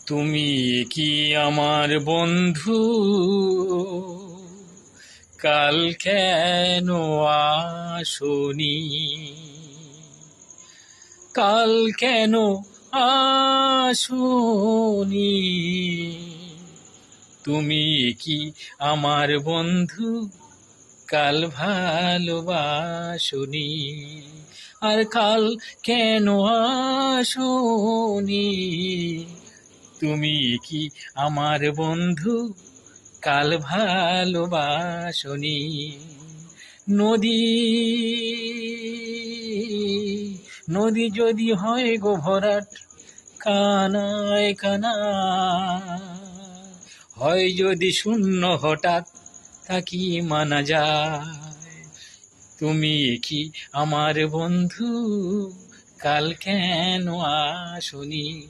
তুমি কি আমার বন্ধু? কাল কেন আসনি? কাল কেন আসনি? তুমি কি আমার বন্ধু? কাল ভালোবাসনি। আর কাল কেন আসনি? তুমি কি আমার বন্ধু? কাল ভালোবাসনি। নদী নদী যদি হয় গো ভরাট, কানায় কানা হয় যদি শূন্য হঠাৎ, তা কি মানা যায়? তুমি কি আমার বন্ধু? কাল কেন আসনি?